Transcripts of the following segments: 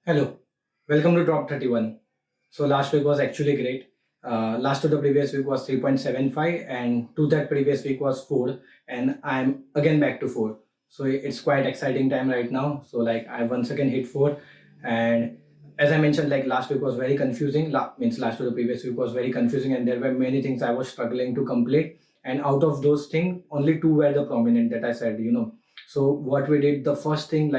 Hello, welcome to Drop 31. So last week was actually great. Last to the previous week was 3.75 and to that previous week was 4 and I'm again back to 4. So it's quite exciting time right now. So like I once again hit 4 and as I mentioned like last week was very confusing. Means last to the previous week was very confusing and there were many things I was struggling to complete and out of those things only two were the prominent that I said. So what we did, the first thing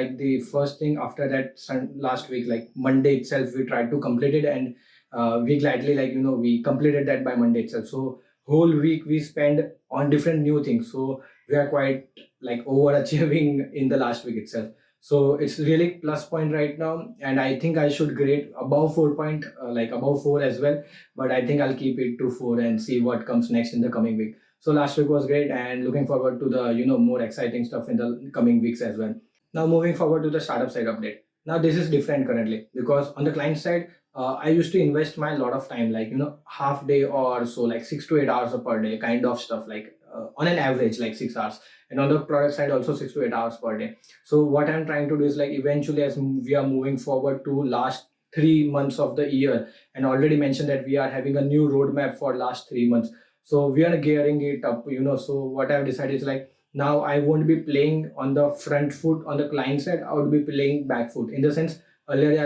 after that last week, like Monday itself, we tried to complete it, and we gladly, we completed that by Monday itself. So whole week we spent on different new things. So we are quite like overachieving in the last week itself. So it's really plus point right now, and I think I should grade above 4 point, like above 4 as well. But I think I'll keep it to 4 and see what comes next in the coming week. So last week was great and looking forward to the more exciting stuff in the coming weeks as well. Now moving forward to the startup side update. Now this is different currently because on the client side, I used to invest my lot of time, like half day or so, like 6 to 8 hours per day, kind of stuff, like on an average like 6 hours, and on the product side also 6 to 8 hours per day. So what I'm trying to do is like eventually as we are moving forward to last 3 months of the year, and already mentioned that we are having a new roadmap for last 3 months, so we are gearing it up. So what I've decided is like now I won't be playing on the front foot on the client side. I would be playing back foot in the sense earlier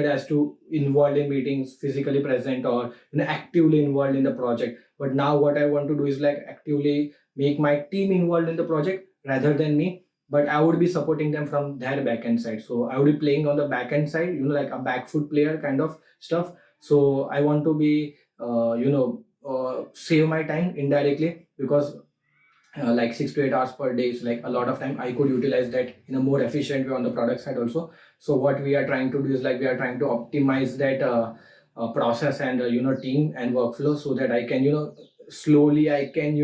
as to involved in meetings, physically present, or actively involved in the project. But now what I want to do is like actively make my team involved in the project rather than me. But I would be supporting them from their back end side. So I would be playing on the back end side, like a back foot player kind of stuff. So I want to be save my time indirectly because like 6 to 8 hours per day is like a lot of time. I could utilize that in a more efficient way on the product side also. So what we are trying to do is like we are trying to optimize that process and team and workflow so that I can slowly I can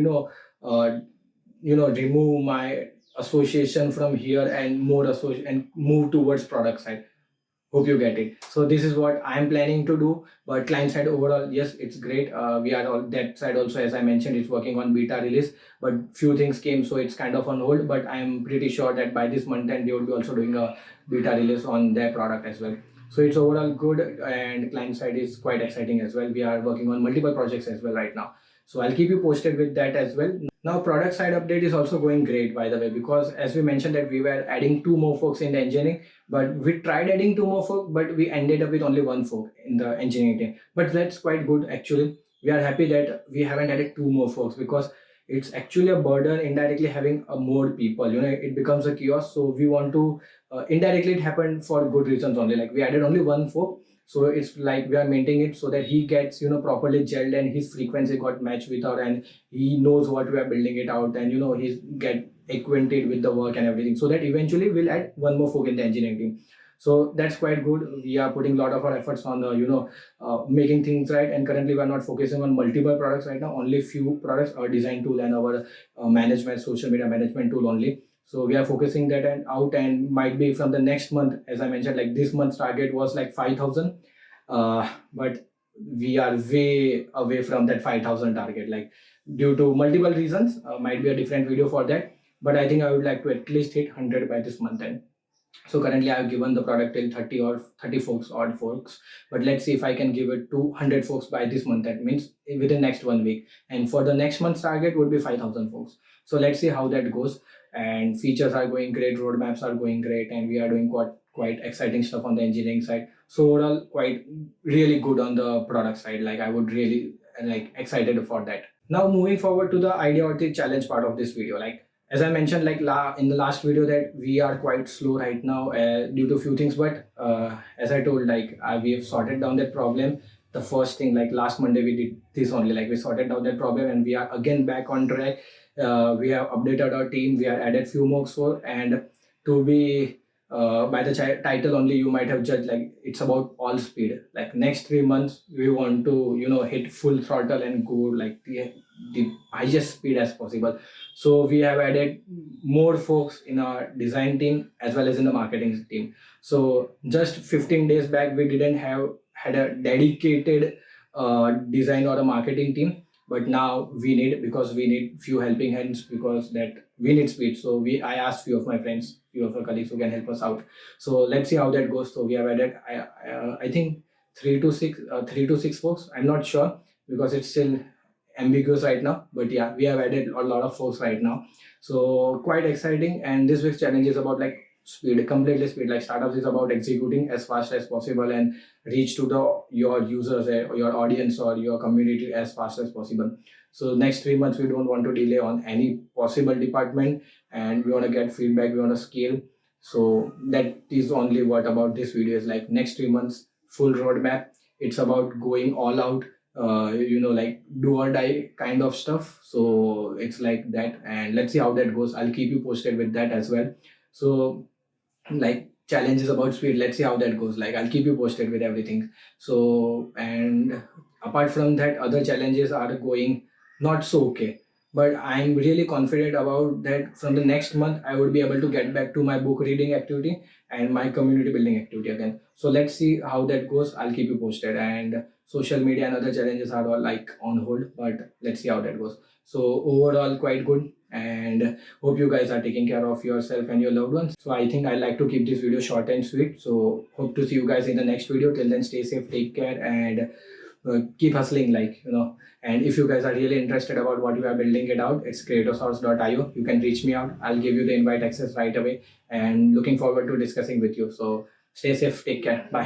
remove my association from here and more associate and move towards product side. Hope you get it. So this is what I'm planning to do. But client side overall, yes, it's great. We are all that side also, as I mentioned, it's working on beta release. But few things came, so it's kind of on hold. But I'm pretty sure that by this month end, they will be also doing a beta release on their product as well. So it's overall good, and client side is quite exciting as well. We are working on multiple projects as well right now. So I'll keep you posted with that as well. Now, product side update is also going great, by the way, because as we mentioned that we were adding two more folks in the engineering, but we tried adding two more folk, but we ended up with only one folk in the engineering team. But that's quite good actually. We are happy that we haven't added two more folks because it's actually a burden indirectly having more people. It becomes a chaos. So we want to indirectly it happened for good reasons only. Like we added only one folk, so it's like we are maintaining it so that he gets properly gelled and his frequency got matched with our, and he knows what we are building it out, and he's get acquainted with the work and everything, so that eventually we'll add one more folk in the engineering team. So that's quite good. We are putting a lot of our efforts on the making things right, and currently we are not focusing on multiple products right now, only few products, our design tool and our management social media management tool only. So we are focusing that and out, and might be from the next month, as I mentioned, like this month's target was like 5,000, but we are way away from that 5,000 target, like due to multiple reasons. Might be a different video for that, but I think I would like to at least hit 100 by this month end. So currently I've given the product till 30 or 30 folks, odd folks, but let's see if I can give it to 100 folks by this month. That means within next 1 week, and for the next month's target would be 5,000 folks. So let's see how that goes. And features are going great, roadmaps are going great, and we are doing quite exciting stuff on the engineering side. So overall quite really good on the product side. Like I would really like excited for that. Now moving forward to the idea or the challenge part of this video, like as I mentioned, like in the last video, that we are quite slow right now due to few things. But as I told, like we have sorted down that problem. The first thing, like last Monday, we did this only. Like we sorted out that problem, and we are again back on track. We have updated our team. We have added few more so, and to be by the title only, you might have judged like it's about all speed. Like next 3 months, we want to hit full throttle and go like the highest speed as possible. So we have added more folks in our design team as well as in the marketing team. So just 15 days back, we didn't have had a dedicated design or a marketing team. but now we need, because we need few helping hands, because that we need speed. So I asked few of my friends, few of our colleagues who can help us out. So let's see how that goes. So we have added, I think 3 to 6 folks. I'm not sure because it's still ambiguous right now, but yeah, we have added a lot of folks right now. So quite exciting. And this week's challenge is about like speed, completely speed. Like startups is about executing as fast as possible and reach to the your users, or your audience or your community as fast as possible. So next 3 months we don't want to delay on any possible department, and we want to get feedback, we want to scale. So that is only what about this video is like. Next 3 months full roadmap. It's about going all out, like do or die kind of stuff. So it's like that, and let's see how that goes. I'll keep you posted with that as well. So like challenges about speed, let's see how that goes. Like I'll keep you posted with everything. So, and apart from that, other challenges are going not so okay, but I'm really confident about that. From the next month I would be able to get back to my book reading activity and my community building activity again. So let's see how that goes. I'll keep you posted. And social media and other challenges are all like on hold, but let's see how that goes. So overall quite good, and hope you guys are taking care of yourself and your loved ones. So I think I like to keep this video short and sweet. So hope to see you guys in the next video. Till then, stay safe, take care, and keep hustling, and if you guys are really interested about what we are building it out, it's creatosource.io. You can reach me out. I'll give you the invite access right away, and looking forward to discussing with you. So stay safe, take care, bye.